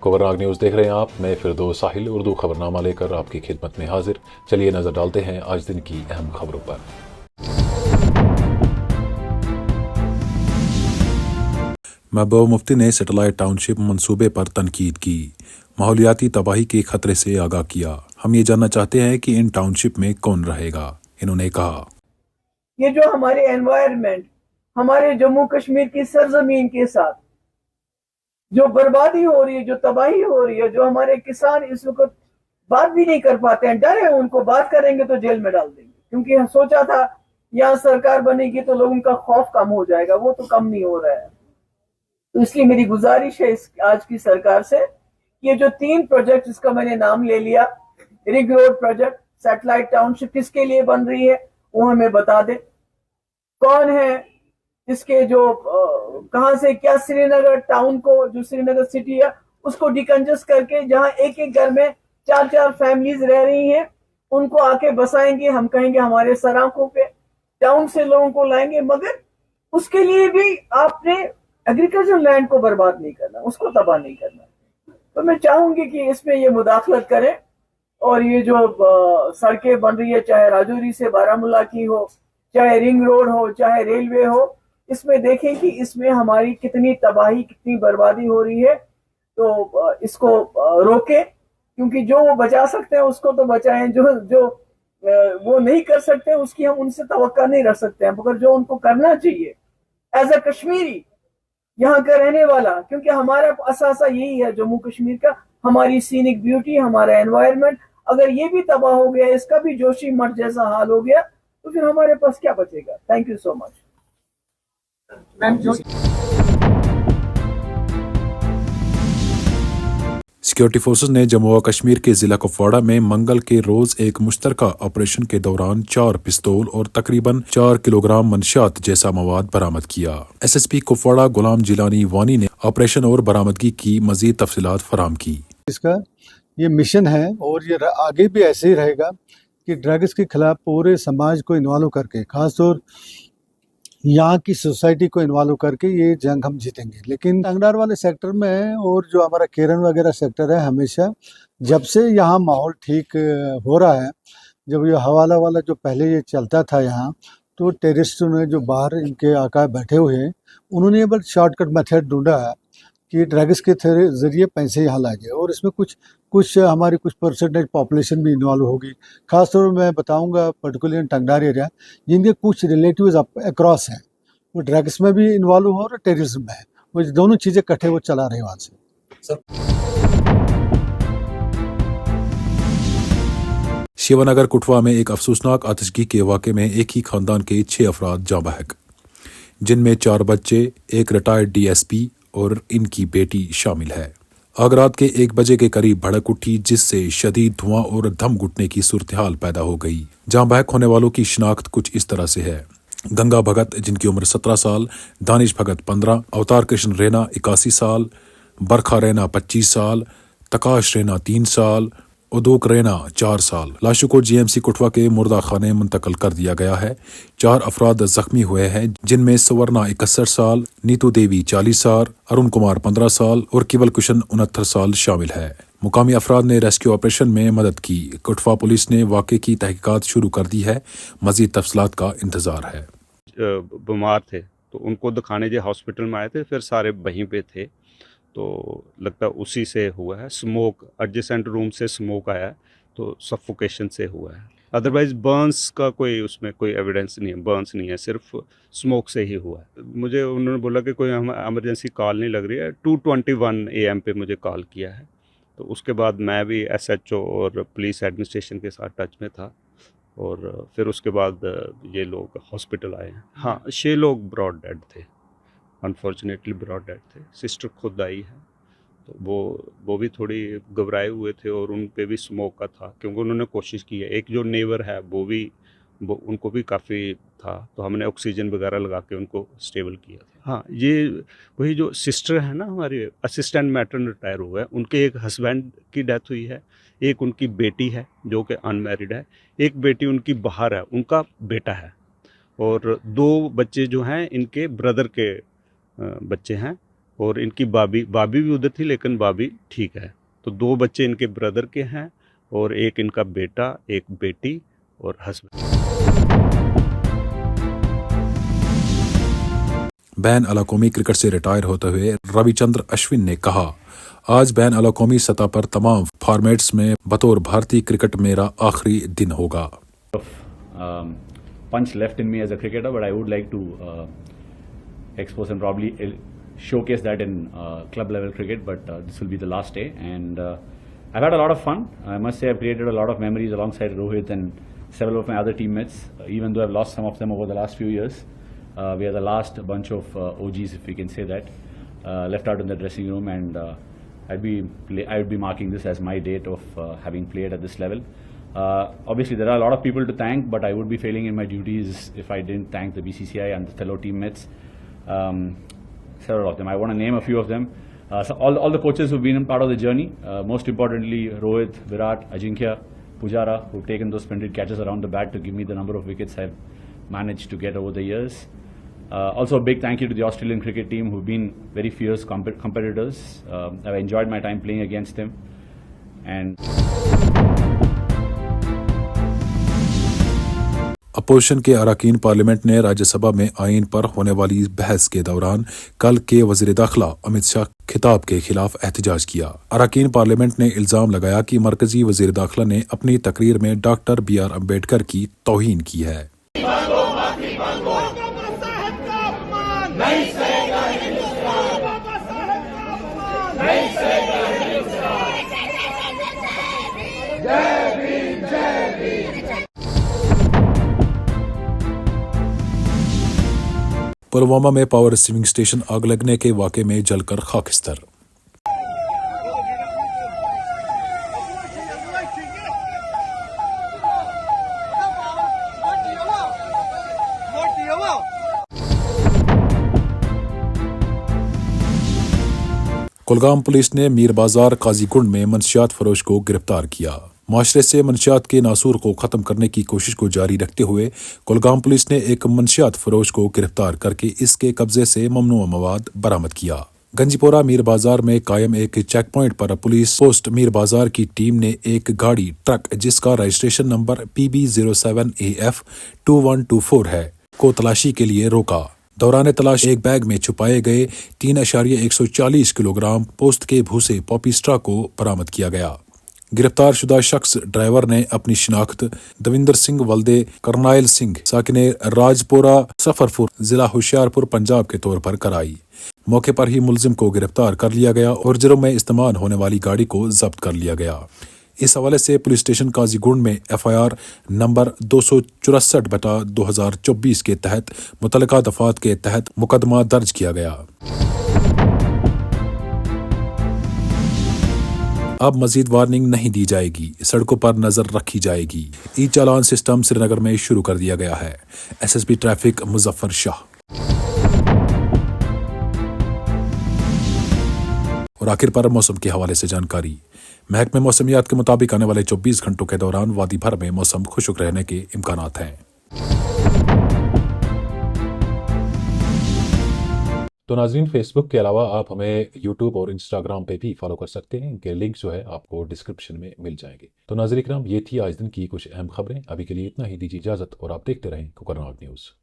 खबरनाक news देख रहे हैं आप। मैं फिरदौस साहिल उर्दू खबरनामा लेकर आपकी खिदमत में हाजिर। चलिए नजर डालते हैं आज दिन की अहम खबरों पर। महबूबा मुफ्ती ने सैटेलाइट टाउनशिप मंसूबे पर तनकीद की। माहौलियाती तबाही के खतरे से आगाह किया। हम ये जानना चाहते हैं कि इन टाउनशिप में कौन रहेगा। इन्होंने कहा, ये जो हमारे एनवायरनमेंट, हमारे जम्मू कश्मीर की सरजमीन के साथ जो बर्बादी हो रही है, जो तबाही हो रही है, जो हमारे किसान इस वक्त बात भी नहीं कर पाते हैं, डर है उनको, बात करेंगे तो जेल में डाल देंगे, क्योंकि सोचा था यहाँ सरकार बनेगी तो लोगों का खौफ कम हो जाएगा, वो तो कम नहीं हो रहा है। तो इसलिए मेरी गुजारिश है आज की सरकार से, ये जो 3 प्रोजेक्ट जिसका मैंने नाम ले लिया, ring road project, satellite township किसके लिए बन रही है वो हमें बता दे, कौन है इसके जो कहां से क्या, श्रीनगर टाउन को, जो श्रीनगर सिटी है उसको डिकंजस्ट करके जहां एक एक घर में 4-4 फैमिलीज रह रही हैं उनको आके बसाएंगे, हम कहेंगे हमारे सड़कों पे, टाउन से लोगों को लाएंगे, मगर उसके लिए भी आपने एग्रीकल्चर लैंड को बर्बाद नहीं करना, उसको तबाह नहीं करना। तो मैं चाहूंगी कि इसमें ये मुदाखलत करें और ये जो सड़कें बन रही है, चाहे राजौरी से बारामूला की हो, चाहे रिंग रोड हो, चाहे रेलवे हो, इसमें देखें कि इसमें हमारी कितनी तबाही, कितनी बर्बादी हो रही है। तो इसको रोके, क्योंकि जो वो बचा सकते हैं उसको तो बचाएं, जो जो वो नहीं कर सकते उसकी हम उनसे तवक्का नहीं रख सकते हैं, मगर जो उनको करना चाहिए एज अ कश्मीरी, यहाँ का रहने वाला, क्योंकि हमारा असासा यही है जम्मू कश्मीर का, हमारी सीनिक ब्यूटी, हमारा एनवायरनमेंट, अगर ये भी तबाह हो गया, इसका भी जोशी मठ जैसा हाल हो गया, तो फिर हमारे पास क्या बचेगा। Thank you so much. Security forces ने जम्मू व कश्मीर के जिला कुपवाड़ा में मंगल के रोज एक मुश्तरका ऑपरेशन के दौरान 4 पिस्तौल और तकरीबन 4 किलोग्राम मंशियात जैसा मवाद बरामद किया। एसएसपी कुपवाड़ा गुलाम जिलानी वानी ने ऑपरेशन और बरामदगी की मजीद तफसीलात फराम की। इसका ये मिशन है और ये आगे भी ऐसे ही रहेगा कि ड्रग्स के खिलाफ पूरे समाज को इन्वॉल्व करके, खासतौर यहाँ की सोसाइटी को इन्वॉल्व करके ये जंग हम जीतेंगे। लेकिन टंगडार वाले सेक्टर में और जो हमारा केरन वगैरह सेक्टर है, हमेशा जब से यहाँ माहौल ठीक हो रहा है, जब ये हवाला वाला जो पहले ये चलता था यहाँ, तो टेररिस्टों ने जो बाहर इनके आका बैठे हुए हैं, उन्होंने ये बस शॉर्टकट मेथड ढूंढा है कि ड्रग्स के जरिए पैसे यहाँ लाएंगे, और इसमें कुछ हमारी कुछ परसेंटेज पॉपुलेशन भी इन्वॉल्व होगी। खासतौर पर मैं बताऊंगा पर्टिकुलर टंगडार एरिया, जिनके कुछ रिलेटिव्स अक्रॉस हैं, वो ड्रग्स में भी इन्वॉल्व हो और टेररिज्म में है, वो दोनों चीज़ें इकट्ठे वो चला रहे हैं वहाँ से। शिवनगर कुटवा में एक अफसोसनाक आतिशगी के वाक़े में एक ही खानदान के 6 अफराद जाँ बहक, जिनमें 4 बच्चे, एक रिटायर्ड डीएसपी और इनकी बेटी शामिल है। आग रात के 1 बजे के करीब भड़क उठी, जिससे शदीद धुआं और दम घुटने की सूरत हाल पैदा हो गई। जाँ बहक होने वालों की शिनाख्त कुछ इस तरह से है: गंगा भगत जिनकी उम्र 17 साल, दानिश भगत 15, अवतार कृष्ण रैना 81 साल, बरखा रैना 25 साल, तकाश रैना 3 साल, उदोक रैना 4 साल। लाशों को जीएमसी कुटवा के मुर्दा खाने मुंतकल कर दिया गया है। 4 अफराद जख्मी हुए हैं, जिनमें सुवर्णा 61 साल, नीतू देवी 40 साल, अरुण कुमार 15 साल और केवल कुशन 69 साल शामिल है। मुकामी अफराद ने रेस्क्यू ऑपरेशन में मदद की। कुटवा पुलिस ने वाक़े की तहकीकात शुरू कर दी है। मजीद तफसीलात का इंतजार है। बीमार थे तो उनको दिखाने जो हॉस्पिटल में आए थे, फिर सारे वहीं पे थे, तो लगता है उसी से हुआ है। स्मोक एडजेसेंट रूम से स्मोक आया है, तो सफोकेशन से हुआ है। अदरवाइज बर्न्स का कोई उसमें कोई एविडेंस नहीं है, बर्न्स नहीं है, सिर्फ स्मोक से ही हुआ है। मुझे उन्होंने बोला कि कोई हम एमरजेंसी कॉल नहीं लग रही है। 2:21 AM पे मुझे कॉल किया है, तो उसके बाद मैं भी SHO और पुलिस एडमिनिस्ट्रेशन के साथ टच में था, और फिर उसके बाद ये लोग हॉस्पिटल आए हैं। हाँ, 6 लोग ब्रॉड डेड थे, अनफॉर्चुनेटली ब्रॉड डेड थे। सिस्टर खुद आई है, तो वो भी थोड़ी घबराए हुए थे, और उन पे भी स्मोक का था, क्योंकि उन्होंने कोशिश की है। एक जो नेबर है वो उनको भी काफ़ी था, तो हमने ऑक्सीजन वगैरह लगा के उनको स्टेबल किया था। हाँ, ये वही जो सिस्टर है ना, हमारी असिस्टेंट मैट्रन रिटायर हुआ है, उनके एक हस्बैंड की डेथ हुई है, एक उनकी बेटी है जो कि अनमैरिड है, एक बेटी उनकी बाहर है, उनका बेटा है, और 2 बच्चे जो हैं इनके ब्रदर के बच्चे हैं, और इनकी बाबी भी उधर थी, लेकिन बाबी ठीक है। तो 2 बच्चे इनके ब्रदर के हैं और एक इनका बेटा, एक बेटी और हस्बैंड। बैन अलाकौमी क्रिकेट से रिटायर होते हुए रविचंद्र अश्विन ने कहा, आज बैन अलाकौमी सतह पर तमाम फॉर्मेट्स में बतौर भारतीय क्रिकेट मेरा आखिरी दिन होगा। Punch left in me as a cricketer, but I would like to expose and probably showcase that in club level cricket, but this will be the last day, and I've had a lot of fun. I must say I've created a lot of memories alongside Rohit and several of my other teammates, even though I've lost some of them over the last few years. We are the last bunch of OGs, if we can say that, left out in the dressing room, and I would be marking this as my date of having played at this level. Obviously, there are a lot of people to thank, but I would be failing in my duties if I didn't thank the BCCI and the fellow teammates. Several of them. I want to name a few of them. So all the coaches who've been a part of the journey. Most importantly, Rohit, Virat, Ajinkya, Pujara, who've taken those splendid catches around the bat to give me the number of wickets I've managed to get over the years. Also, a big thank you to the Australian cricket team, who've been very fierce competitors. I've enjoyed my time playing against them. And opposition के अरकान parliament ने राज्यसभा में आईन पर होने वाली बहस के दौरान कल के वजीर दाखिला अमित शाह खिताब के खिलाफ एहतजाज किया। अरकान पार्लियामेंट ने इल्जाम लगाया कि मरकजी वजीर दाखिला ने अपनी तकरीर में डॉक्टर BR अम्बेडकर की तौहीन की है। पुलवामा में पावर रिसीविंग स्टेशन आग लगने के वाक़े में जलकर खाकिस्तर। कुलगाम पुलिस ने मीर बाजार काजीगुंड में मंशियात फरोश को गिरफ्तार किया। माशरे से मंशियात के नासूर को खत्म करने की कोशिश को जारी रखते हुए कुलगाम पुलिस ने एक मंशियात फरोश को गिरफ्तार करके इसके कब्जे से ममनुआ मवाद बरामद किया। गंजीपोरा मीर बाजार में कायम एक चेक पॉइंट पर पुलिस पोस्ट मीर बाजार की टीम ने एक गाड़ी ट्रक जिसका रजिस्ट्रेशन नंबर PB07AF 2124 है को तलाशी के लिए रोका। दौरान तलाश एक बैग में छुपाए गए 3.140 किलोग्राम पोस्त के भूसे पॉपिस्ट्रा को बरामद किया गया। गिरफ्तार शुदा शख्स ड्राइवर ने अपनी शिनाख्त दविंदर सिंह वल्दे करनाइल सिंह साकिने राजपोरा सफरपुर जिला होशियारपुर पंजाब के तौर पर कराई। मौके पर ही मुलजिम को गिरफ्तार कर लिया गया और जुर्म में इस्तेमाल होने वाली गाड़ी को जब्त कर लिया गया। इस हवाले से पुलिस स्टेशन काजीगुंड में FIR नंबर 264/2024 के तहत मुतलका दफात के तहत मुकदमा दर्ज किया गया। अब मजीद वार्निंग नहीं दी जाएगी, सड़कों पर नजर रखी जाएगी। ई चालान सिस्टम श्रीनगर में शुरू कर दिया गया है। SSP traffic Muzaffar Shah. और आखिर पर मौसम के हवाले से जानकारी। महकमे मौसमियात के मुताबिक आने वाले 24 घंटों के दौरान वादी भर में मौसम खुशक रहने के इम्कानात हैं। तो नाज़रीन, फेसबुक के अलावा आप हमें यूट्यूब और इंस्टाग्राम पे भी फॉलो कर सकते हैं। इनके लिंक जो है आपको डिस्क्रिप्शन में मिल जाएंगे। तो नाज़रीन किराम, ये थी आज दिन की कुछ अहम खबरें। अभी के लिए इतना ही, दीजिए इजाज़त और आप देखते रहें कोकरनाग न्यूज़।